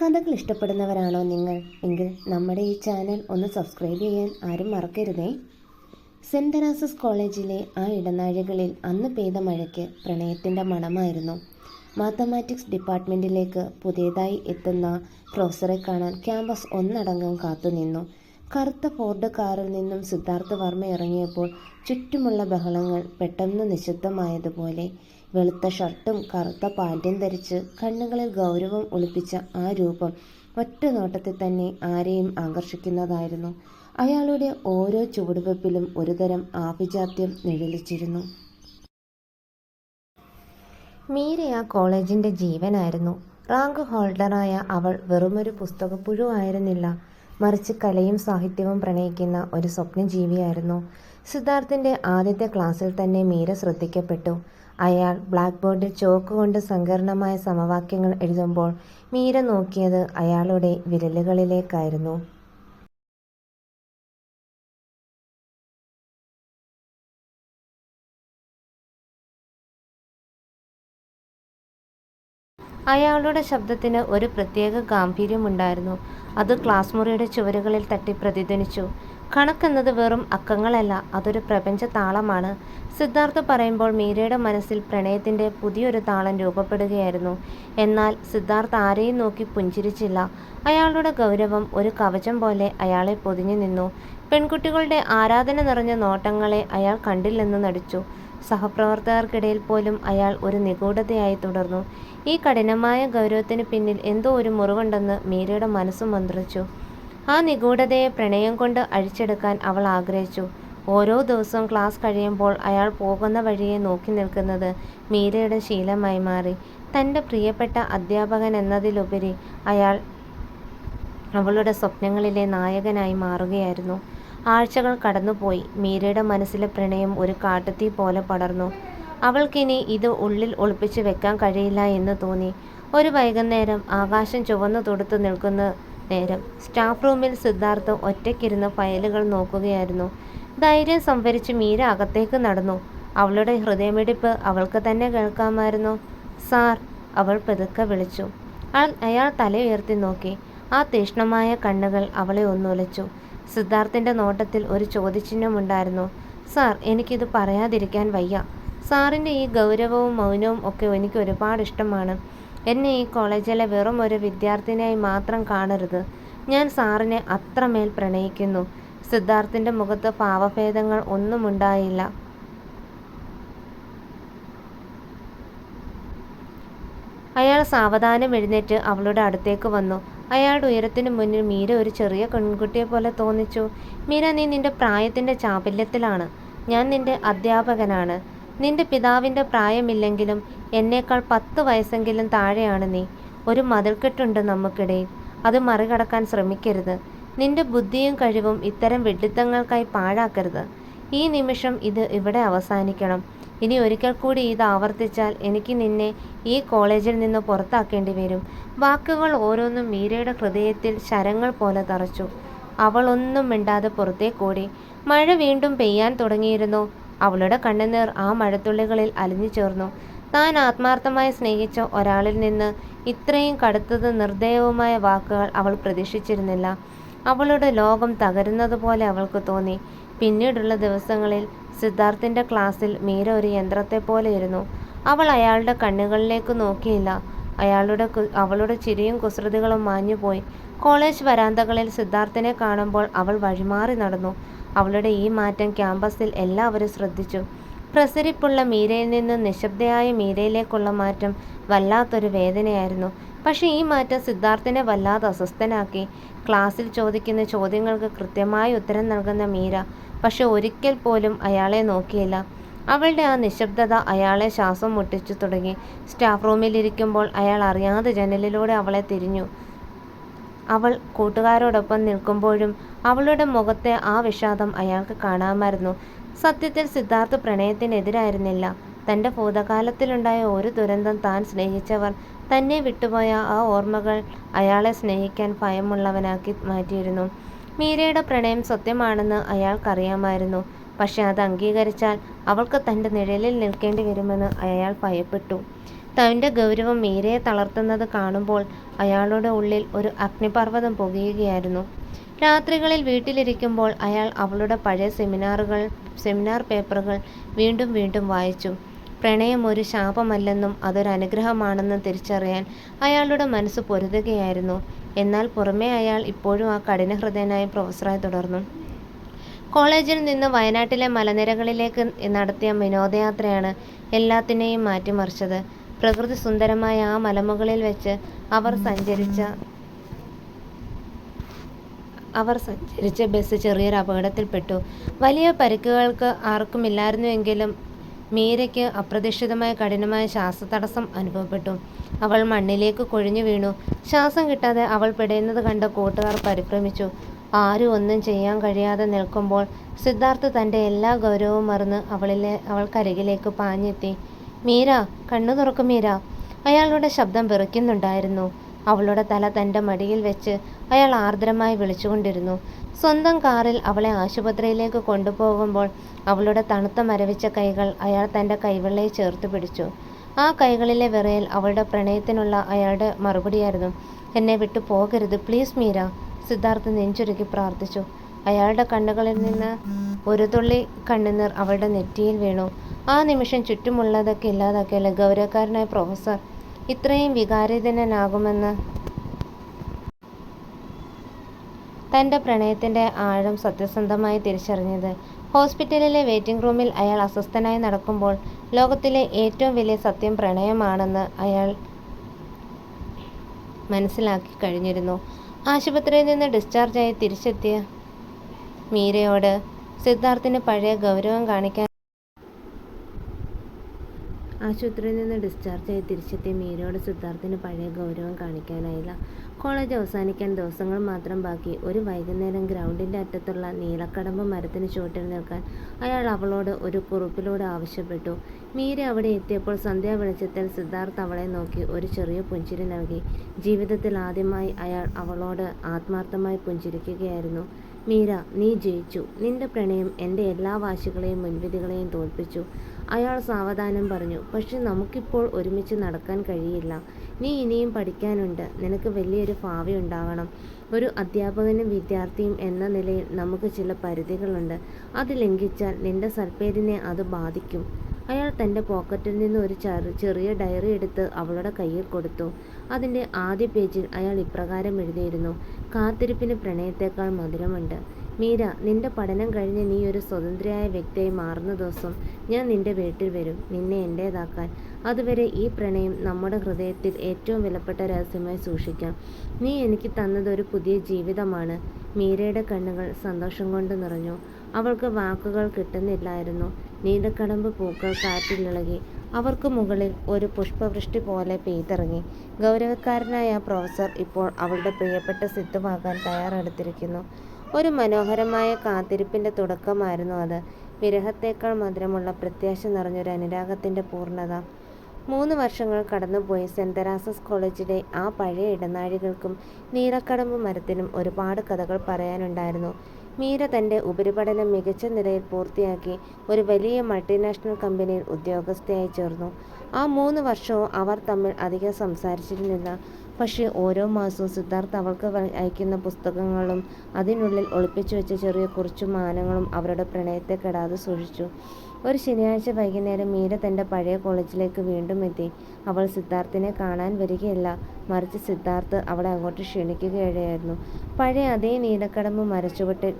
കഥകൾ ഇഷ്ടപ്പെടുന്നവരാണോ നിങ്ങൾ എങ്കിൽ നമ്മുടെ ഈ ചാനൽ ഒന്ന് സബ്സ്ക്രൈബ് ചെയ്യാൻ ആരും മറക്കരുതേ. സെൻറ് തെരേസാസ് കോളേജിലെ ആ ഇടനാഴികളിൽ അന്ന് പെയ്ത മഴയ്ക്ക് പ്രണയത്തിൻ്റെ മണമായിരുന്നു. മാത്തമാറ്റിക്സ് ഡിപ്പാർട്ട്മെൻറ്റിലേക്ക് പുതിയതായി എത്തുന്ന പ്രൊഫസറെ കാണാൻ ക്യാമ്പസ് ഒന്നടങ്കം കാത്തുനിന്നു. കറുത്ത ഫോർഡ് കാറിൽ നിന്നും സിദ്ധാർത്ഥ വർമ്മ ഇറങ്ങിയപ്പോൾ ചുറ്റുമുള്ള ബഹളങ്ങൾ പെട്ടെന്ന് നിശബ്ദമായതുപോലെ. വെളുത്ത ഷർട്ടും കറുത്ത പാൻറ്റും ധരിച്ച് കണ്ണുകളിൽ ഗൗരവം ഒളിപ്പിച്ച ആ രൂപം ഒറ്റ നോട്ടത്തിൽ തന്നെ ആരെയും ആകർഷിക്കുന്നതായിരുന്നു. അയാളുടെ ഓരോ ചുവടുവെപ്പിലും ഒരുതരം ആഭിജാത്യം നിഴലിച്ചിരുന്നു. മീര ആ കോളേജിൻ്റെ ജീവനായിരുന്നു. റാങ്ക് ഹോൾഡറായ അവൾ വെറുമൊരു പുസ്തകപ്പുഴു ആയിരുന്നില്ല, മറിച്ച് കലയും സാഹിത്യവും പ്രണയിക്കുന്ന ഒരു സ്വപ്നജീവിയായിരുന്നു. സിദ്ധാർത്ഥിൻ്റെ ആദ്യത്തെ ക്ലാസ്സിൽ തന്നെ മീര ശ്രദ്ധിക്കപ്പെട്ടു. അയാൾ ബ്ലാക്ക് ബോർഡിൽ ചോക്ക് കൊണ്ട് സങ്കീർണമായ സമവാക്യങ്ങൾ എഴുതുമ്പോൾ മീര നോക്കിയത് അയാളുടെ വിരലുകളിലേക്കായിരുന്നു. അയാളുടെ ശബ്ദത്തിന് ഒരു പ്രത്യേക ഗാംഭീര്യമുണ്ടായിരുന്നു. അത് ക്ലാസ് മുറിയുടെ ചുവരുകളിൽ തട്ടി പ്രതിധ്വനിച്ചു. കണക്കെന്നത് വെറും അക്കങ്ങളല്ല, അതൊരു പ്രപഞ്ച താളമാണ്. സിദ്ധാർത്ഥ് പറയുമ്പോൾ മീരയുടെ മനസ്സിൽ പ്രണയത്തിൻ്റെ പുതിയൊരു താളം രൂപപ്പെടുകയായിരുന്നു. എന്നാൽ സിദ്ധാർത്ഥ് ആരെയും നോക്കി പുഞ്ചിരിച്ചില്ല. അയാളുടെ ഗൗരവം ഒരു കവചം പോലെ അയാളെ പൊതിഞ്ഞു നിന്നു. പെൺകുട്ടികളുടെ ആരാധന നിറഞ്ഞ നോട്ടങ്ങളെ അയാൾ കണ്ടില്ലെന്ന് നടിച്ചു. സഹപ്രവർത്തകർക്കിടയിൽ പോലും അയാൾ ഒരു നിഗൂഢതയായി തുടർന്നു. ഈ കഠിനമായ ഗൗരവത്തിന് പിന്നിൽ എന്തോ ഒരു മുറിവുണ്ടെന്ന് മീരയുടെ മനസ്സ് മന്ത്രിച്ചു. ആ നിഗൂഢതയെ പ്രണയം കൊണ്ട് അഴിച്ചെടുക്കാൻ അവൾ ആഗ്രഹിച്ചു. ഓരോ ദിവസവും ക്ലാസ് കഴിയുമ്പോൾ അയാൾ പോകുന്ന വഴിയെ നോക്കി നിൽക്കുന്നത് മീരയുടെ ശീലമായി മാറി. തൻ്റെ പ്രിയപ്പെട്ട അധ്യാപകൻ എന്നതിലുപരി അയാൾ അവളുടെ സ്വപ്നങ്ങളിലെ നായകനായി മാറുകയായിരുന്നു. ആഴ്ചകൾ കടന്നുപോയി. മീരയുടെ മനസ്സിലെ പ്രണയം ഒരു കാട്ടുതീ പോലെ പടർന്നു. അവൾക്കിനി ഇത് ഉള്ളിൽ ഒളിപ്പിച്ചു വെക്കാൻ കഴിയില്ല എന്ന് തോന്നി. ഒരു വൈകുന്നേരം ആകാശം ചുവന്നു തൊടുത്തു നിൽക്കുന്ന നേരം സ്റ്റാഫ് റൂമിൽ സിദ്ധാർത്ഥ് ഒറ്റയ്ക്കിരുന്ന് ഫയലുകൾ നോക്കുകയായിരുന്നു. ധൈര്യം സംഭരിച്ച് മീര അകത്തേക്ക് നടന്നു. അവളുടെ ഹൃദയമിടിപ്പ് അവൾക്ക് തന്നെ കേൾക്കാമായിരുന്നു. സാർ, അവൾ പതുക്കെ വിളിച്ചു. അയാൾ തല ഉയർത്തി നോക്കി. ആ തീക്ഷ്ണമായ കണ്ണുകൾ അവളെ ഒന്നുലച്ചു. സിദ്ധാർത്ഥിൻ്റെ നോട്ടത്തിൽ ഒരു ചോദ്യചിഹ്നമുണ്ടായിരുന്നു. സാർ, എനിക്കിത് പറയാതിരിക്കാൻ വയ്യ. സാറിൻ്റെ ഈ ഗൗരവവും മൗനവും ഒക്കെ എനിക്ക് ഒരുപാട് ഇഷ്ടമാണ്. എന്നെ ഈ കോളേജിലെ വെറും ഒരു വിദ്യാർത്ഥിനിയായി മാത്രം കാണരുത്. ഞാൻ സാറിനെ അത്രമേൽ പ്രണയിക്കുന്നു. സിദ്ധാർത്ഥിൻ്റെ മുഖത്ത് ഭാവഭേദങ്ങൾ ഒന്നും ഉണ്ടായില്ല. അയാൾ സാവധാനം എഴുന്നേറ്റ് അവളുടെ അടുത്തേക്ക് വന്നു. അയാളുടെ ഉയരത്തിന് മുന്നിൽ മീര ഒരു ചെറിയ പെൺകുട്ടിയെ പോലെ തോന്നിച്ചു. മീര, നീ നിന്റെ പ്രായത്തിൻ്റെ ചാപല്യത്തിലാണ്. ഞാൻ നിന്റെ അധ്യാപകനാണ്. നിന്റെ പിതാവിൻ്റെ പ്രായമില്ലെങ്കിലും എന്നേക്കാൾ 10 വയസ്സെങ്കിലും താഴെയാണ് നീ. ഒരു മതിൽക്കെട്ടുണ്ട് നമുക്കിടയിൽ. അത് മറികടക്കാൻ ശ്രമിക്കരുത്. നിന്റെ ബുദ്ധിയും കഴിവും ഇത്തരം വിഡ്ഢിത്തങ്ങൾക്കായി പാഴാക്കരുത്. ഈ നിമിഷം ഇത് ഇവിടെ അവസാനിക്കണം. ഇനി ഒരിക്കൽ കൂടി ഇത് ആവർത്തിച്ചാൽ എനിക്ക് നിന്നെ ഈ കോളേജിൽ നിന്ന് പുറത്താക്കേണ്ടി വരും. വാക്കുകൾ ഓരോന്നും മീരയുടെ ഹൃദയത്തിൽ ശരങ്ങൾ പോലെ തറച്ചു. അവൾ ഒന്നും മിണ്ടാതെ പുറത്തേക്കോടി. മഴ വീണ്ടും പെയ്യാൻ തുടങ്ങിയിരുന്നു. അവളുടെ കണ്ണുനീർ ആ മഴത്തുള്ളികളിൽ അലിഞ്ഞു ചേർന്നു. താൻ ആത്മാർത്ഥമായി സ്നേഹിച്ച ഒരാളിൽ നിന്ന് ഇത്രയും കടുത്തതും നിർദ്ദയവുമായ വാക്കുകൾ അവൾ പ്രതീക്ഷിച്ചിരുന്നില്ല. അവളുടെ ലോകം തകരുന്നതുപോലെ അവൾക്ക് തോന്നി. പിന്നീടുള്ള ദിവസങ്ങളിൽ സിദ്ധാർത്ഥിൻ്റെ ക്ലാസ്സിൽ മീര ഒരു യന്ത്രത്തെപ്പോലെ ഇരുന്നു. അവൾ അയാളുടെ കണ്ണുകളിലേക്ക് നോക്കിയില്ല. അവളുടെ ചിരിയും കുസൃതികളും മാഞ്ഞുപോയി. കോളേജ് വരാന്തകളിൽ സിദ്ധാർത്ഥിനെ കാണുമ്പോൾ അവൾ വഴിമാറി നടന്നു. അവളുടെ ഈ മാറ്റം ക്യാമ്പസിൽ എല്ലാവരും ശ്രദ്ധിച്ചു. പ്രസരിപ്പുള്ള മീരയിൽ നിന്ന് നിശബ്ദയായ മീരയിലേക്കുള്ള മാറ്റം വല്ലാത്തൊരു വേദനയായിരുന്നു. പക്ഷേ ഈ മാറ്റം സിദ്ധാർത്ഥിനെ വല്ലാതെ അസ്വസ്ഥനാക്കി. ക്ലാസ്സിൽ ചോദിക്കുന്ന ചോദ്യങ്ങൾക്ക് കൃത്യമായി ഉത്തരം നൽകുന്ന മീര പക്ഷെ ഒരിക്കൽ പോലും അയാളെ നോക്കിയില്ല. അവളുടെ ആ നിശബ്ദത അയാളെ ശ്വാസം മുട്ടിച്ചു തുടങ്ങി. സ്റ്റാഫ് റൂമിലിരിക്കുമ്പോൾ അയാൾ അറിയാതെ ജനലിലൂടെ അവളെ തിരിഞ്ഞു. അവൾ കൂട്ടുകാരോടൊപ്പം നിൽക്കുമ്പോഴും അവളുടെ മുഖത്തെ ആ വിഷാദം അയാൾക്ക് കാണാമായിരുന്നു. സത്യത്തിൽ സിദ്ധാർത്ഥ് പ്രണയത്തിനെതിരായിരുന്നില്ല. തൻ്റെ ഭൂതകാലത്തിലുണ്ടായ ഒരു ദുരന്തം, താൻ സ്നേഹിച്ചവർ തന്നെ വിട്ടുപോയ ആ ഓർമ്മകൾ അയാളെ സ്നേഹിക്കാൻ ഭയമുള്ളവനാക്കി മാറ്റിയിരുന്നു. മീരയുടെ പ്രണയം സത്യമാണെന്ന് അയാൾക്കറിയാമായിരുന്നു. പക്ഷെ അത് അംഗീകരിച്ചാൽ അവൾക്ക് തൻ്റെ നിഴലിൽ നിൽക്കേണ്ടി വരുമെന്ന് അയാൾ ഭയപ്പെട്ടു. തൻ്റെ ഗൗരവം മീരയെ തളർത്തുന്നത് കാണുമ്പോൾ അയാളുടെ ഉള്ളിൽ ഒരു അഗ്നിപർവ്വതം പുകയുകയായിരുന്നു. രാത്രികളിൽ വീട്ടിലിരിക്കുമ്പോൾ അയാൾ അവളുടെ പഴയ സെമിനാർ പേപ്പറുകൾ വീണ്ടും വീണ്ടും വായിച്ചു. പ്രണയം ഒരു ശാപമല്ലെന്നും അതൊരു അനുഗ്രഹമാണെന്നും തിരിച്ചറിയാൻ അയാളുടെ മനസ്സ് പൊരുതുകയായിരുന്നു. എന്നാൽ പുറമേ അയാൾ ഇപ്പോഴും ആ കഠിനഹൃദയനായ പ്രൊഫസറായി തുടർന്നു. കോളേജിൽ നിന്ന് വയനാട്ടിലെ മലനിരകളിലേക്ക് നടത്തിയ വിനോദയാത്രയാണ് എല്ലാത്തിനെയും മാറ്റിമറിച്ചത്. പ്രകൃതി സുന്ദരമായ ആ മലമുകളിൽ വെച്ച് അവർ സഞ്ചരിച്ച ബസ് ചെറിയൊരു അപകടത്തിൽപ്പെട്ടു. വലിയ പരിക്കുകൾക്ക് ആർക്കുമില്ലായിരുന്നുവെങ്കിലും മീരയ്ക്ക് അപ്രതീക്ഷിതമായ കഠിനമായ ശ്വാസതടസ്സം അനുഭവപ്പെട്ടു. അവൾ മണ്ണിലേക്ക് കുഴഞ്ഞു വീണു. ശ്വാസം കിട്ടാതെ അവൾ പിടയുന്നത് കണ്ട കൂട്ടുകാർ പരിഭ്രമിച്ചു. ആരും ഒന്നും ചെയ്യാൻ കഴിയാതെ നിൽക്കുമ്പോൾ സിദ്ധാർത്ഥ് തൻ്റെ എല്ലാ ഗൗരവവും മറന്ന് അവൾക്കരികിലേക്ക് പാഞ്ഞെത്തി. മീര, കണ്ണു തുറക്കും മീര. അയാളുടെ ശബ്ദം വിറയ്ക്കുന്നുണ്ടായിരുന്നു. അവളുടെ തല തൻ്റെ മടിയിൽ വെച്ച് അയാൾ ആർദ്രമായി വിളിച്ചുകൊണ്ടിരുന്നു. സ്വന്തം കാറിൽ അവളെ ആശുപത്രിയിലേക്ക് കൊണ്ടുപോകുമ്പോൾ അവളുടെ തണുത്ത മരവിച്ച കൈകൾ അയാൾ തൻ്റെ കൈവെള്ളയിൽ ചേർത്ത് പിടിച്ചു. ആ കൈകളിലെ വിറയൽ അവളുടെ പ്രണയത്തിനുള്ള അയാളുടെ മറുപടിയായിരുന്നു. എന്നെ വിട്ടു പോകരുത് പ്ലീസ് മീര, സിദ്ധാർത്ഥ് നെഞ്ചുരുക്കി പ്രാർത്ഥിച്ചു. അയാളുടെ കണ്ണുകളിൽ നിന്ന് ഒരു തുള്ളി കണ്ണുനീർ അവളുടെ നെറ്റിയിൽ വീണു. ആ നിമിഷം ചുറ്റുമുള്ളതൊക്കെ ഇല്ലാതാക്കിയല്ലേ ഗൗരവക്കാരനായ പ്രൊഫസർ ഇത്രയും വികാരധീനനാകുമെന്ന്. തൻ്റെ പ്രണയത്തിൻ്റെ ആഴം സത്യസന്ധമായി തിരിച്ചറിഞ്ഞത്. ഹോസ്പിറ്റലിലെ വെയിറ്റിംഗ് റൂമിൽ അയാൾ അസ്വസ്ഥനായി നടക്കുമ്പോൾ ലോകത്തിലെ ഏറ്റവും വലിയ സത്യം പ്രണയമാണെന്ന് അയാൾ മനസ്സിലാക്കി കഴിഞ്ഞിരുന്നു. ആശുപത്രിയിൽ നിന്ന് ഡിസ്ചാർജായി തിരിച്ചെത്തിയ മീരയോട് സിദ്ധാർത്ഥിന് പഴയ ഗൗരവം കാണിക്കാൻ കാണിക്കാനായില്ല. കോളേജ് അവസാനിക്കാൻ ദിവസങ്ങൾ മാത്രം ബാക്കി. ഒരു വൈകുന്നേരം ഗ്രൗണ്ടിൻ്റെ അറ്റത്തുള്ള നീലക്കടമ്പ് മരത്തിന് ചുവട്ടിൽ നിൽക്കാൻ അയാൾ അവളോട് ഒരു കുറിപ്പിലൂടെ ആവശ്യപ്പെട്ടു. മീര അവിടെ എത്തിയപ്പോൾ സന്ധ്യാവെളിച്ചത്തിൽ സിദ്ധാർത്ഥ് അവളെ നോക്കി ഒരു ചെറിയ പുഞ്ചിരി നൽകി. ജീവിതത്തിൽ ആദ്യമായി അയാൾ അവളോട് ആത്മാർത്ഥമായി പുഞ്ചിരിക്കുകയായിരുന്നു. മീര, നീ ജയിച്ചു. നിന്റെ പ്രണയം എൻ്റെ എല്ലാ വാശികളെയും മുൻവിധികളെയും തോൽപ്പിച്ചു. അയാൾ സാവധാനം പറഞ്ഞു. പക്ഷെ നമുക്കിപ്പോൾ ഒരുമിച്ച് നടക്കാൻ കഴിയില്ല. നീ ഇനിയും പഠിക്കാനുണ്ട്. നിനക്ക് വലിയൊരു ഭാവി ഉണ്ടാകണം. ഒരു അധ്യാപകനും വിദ്യാർത്ഥിയും എന്ന നിലയിൽ നമുക്ക് ചില പരിധികളുണ്ട്. അത് ലംഘിച്ചാൽ നിന്റെ സൽപ്പേരിനെ അത് ബാധിക്കും. അയാൾ തൻ്റെ പോക്കറ്റിൽ നിന്ന് ഒരു ചെറിയ ഡയറി എടുത്ത് അവളുടെ കയ്യിൽ കൊടുത്തു. അതിൻ്റെ ആദ്യ പേജിൽ അയാൾ ഇപ്രകാരം എഴുതിയിരുന്നു. കാത്തിരിപ്പിന് പ്രണയത്തേക്കാൾ മധുരമുണ്ട്. മീര, നിന്റെ പഠനം കഴിഞ്ഞ് നീ ഒരു സ്വതന്ത്രയായ വ്യക്തിയായി മാറുന്ന ദിവസം ഞാൻ നിന്റെ വീട്ടിൽ വരും, നിന്നെ എൻ്റേതാക്കാൻ. അതുവരെ ഈ പ്രണയം നമ്മുടെ ഹൃദയത്തിൽ ഏറ്റവും വിലപ്പെട്ട രഹസ്യമായി സൂക്ഷിക്കാം. നീ എനിക്ക് തന്നത് ഒരു പുതിയ ജീവിതമാണ്. മീരയുടെ കണ്ണുകൾ സന്തോഷം കൊണ്ട് നിറഞ്ഞു. അവൾക്ക് വാക്കുകൾ കിട്ടുന്നില്ലായിരുന്നു. നീലക്കടമ്പ് പൂക്കൾ കാറ്റിലിളകി. അവർക്ക് മുകളിൽ ഒരു പുഷ്പവൃഷ്ടി പോലെ പെയ്തിറങ്ങി. ഗൗരവക്കാരനായ പ്രൊഫസർ ഇപ്പോൾ അവളുടെ പ്രിയപ്പെട്ട സിദ്ധുവാകാൻ തയ്യാറെടുത്തിരിക്കുന്നു. ഒരു മനോഹരമായ കാത്തിരിപ്പിൻ്റെ തുടക്കമായിരുന്നു അത്. വിരഹത്തേക്കാൾ മധുരമുള്ള പ്രത്യാശ നിറഞ്ഞൊരു അനുരാഗത്തിൻ്റെ പൂർണ്ണത. 3 വർഷങ്ങൾ കടന്നുപോയി. സെന്റ് തെരേസാസ് കോളേജിലെ ആ പഴയ ഇടനാഴികൾക്കും നീലക്കടമ്പ് മരത്തിനും ഒരുപാട് കഥകൾ പറയാനുണ്ടായിരുന്നു. മീര തൻ്റെ ഉപരിപഠനം മികച്ച നിലയിൽ പൂർത്തിയാക്കി ഒരു വലിയ മൾട്ടിനാഷണൽ കമ്പനിയിൽ ഉദ്യോഗസ്ഥയായി ചേർന്നു. ആ 3 വർഷവും അവർ തമ്മിൽ അധികം സംസാരിച്ചിരുന്നില്ല. പക്ഷേ ഓരോ മാസവും സിദ്ധാർത്ഥ് അവൾക്ക് അയക്കുന്ന പുസ്തകങ്ങളും അതിനുള്ളിൽ ഒളിപ്പിച്ചു വെച്ച ചെറിയ കുറിച്ചുമാനങ്ങളും അവരുടെ പ്രണയത്തെ കെടാതെ സൂക്ഷിച്ചു. ഒരു ശനിയാഴ്ച വൈകുന്നേരം മീര തൻ്റെ പഴയ കോളേജിലേക്ക് വീണ്ടും എത്തി. അവൾ സിദ്ധാർത്ഥിനെ കാണാൻ വരികയല്ല, മറിച്ച് സിദ്ധാർത്ഥ് അവളെ അങ്ങോട്ട് ക്ഷണിക്കുകയായിരുന്നു. പഴയ അതേ നീലക്കടമ്പ് മരച്ചുവട്ടിൽ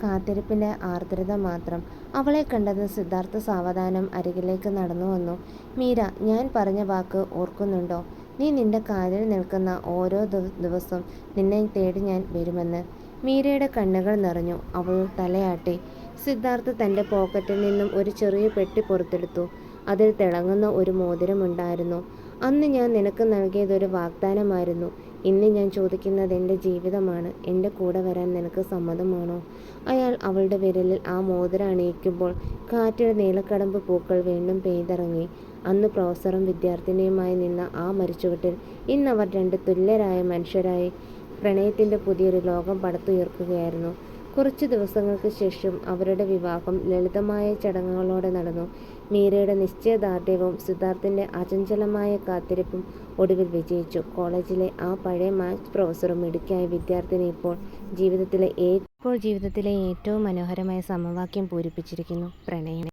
കാത്തിരിപ്പിൻ്റെ ആർദ്രത മാത്രം. അവളെ കണ്ടത് സിദ്ധാർത്ഥ് സാവധാനം അരികിലേക്ക് നടന്നു വന്നു. മീര, ഞാൻ പറഞ്ഞ വാക്ക് ഓർക്കുന്നുണ്ടോ? നീ നിന്റെ കാലിൽ നിൽക്കുന്ന ഓരോ ദിവസവും നിന്നെ തേടി ഞാൻ വരുമെന്ന്. മീരയുടെ കണ്ണുകൾ നിറഞ്ഞു. അവൾ തലയാട്ടി. സിദ്ധാർത്ഥ് തൻ്റെ പോക്കറ്റിൽ നിന്നും ഒരു ചെറിയ പെട്ടി പുറത്തെടുത്തു. അതിൽ തിളങ്ങുന്ന ഒരു മോതിരമുണ്ടായിരുന്നു. അന്ന് ഞാൻ നിനക്ക് നൽകിയതൊരു വാഗ്ദാനമായിരുന്നു. ഇന്ന് ഞാൻ ചോദിക്കുന്നത് എൻ്റെ ജീവിതമാണ്. എൻ്റെ കൂടെ വരാൻ നിനക്ക് സമ്മതമാണോ? അയാൾ അവളുടെ വിരലിൽ ആ മോതിരം അണിയിക്കുമ്പോൾ കാറ്റിൽ നീലക്കടമ്പ് പൂക്കൾ വീണ്ടും പെയ്തിറങ്ങി. അന്ന് പ്രൊഫസറും വിദ്യാർത്ഥിനിയുമായി നിന്ന ആ മരച്ചുവട്ടിൽ ഇന്നവർ 2 തുല്യരായ മനുഷ്യരായി പ്രണയത്തിൻ്റെ പുതിയൊരു ലോകം പടുത്തുയർക്കുകയായിരുന്നു. കുറച്ചു ദിവസങ്ങൾക്ക് ശേഷം അവരുടെ വിവാഹം ലളിതമായ ചടങ്ങുകളോടെ നടന്നു. മീരയുടെ നിശ്ചയദാർഢ്യവും സിദ്ധാർത്ഥിൻ്റെ അചഞ്ചലമായ കാത്തിരിപ്പും ഒടുവിൽ വിജയിച്ചു. കോളേജിലെ ആ പഴയ മാത്സ് പ്രൊഫസറും മിടുക്കിയായ വിദ്യാർത്ഥിനി ഇപ്പോൾ ജീവിതത്തിലെ ഏറ്റവും മനോഹരമായ സമവാക്യം പൂരിപ്പിച്ചിരിക്കുന്നു: പ്രണയം.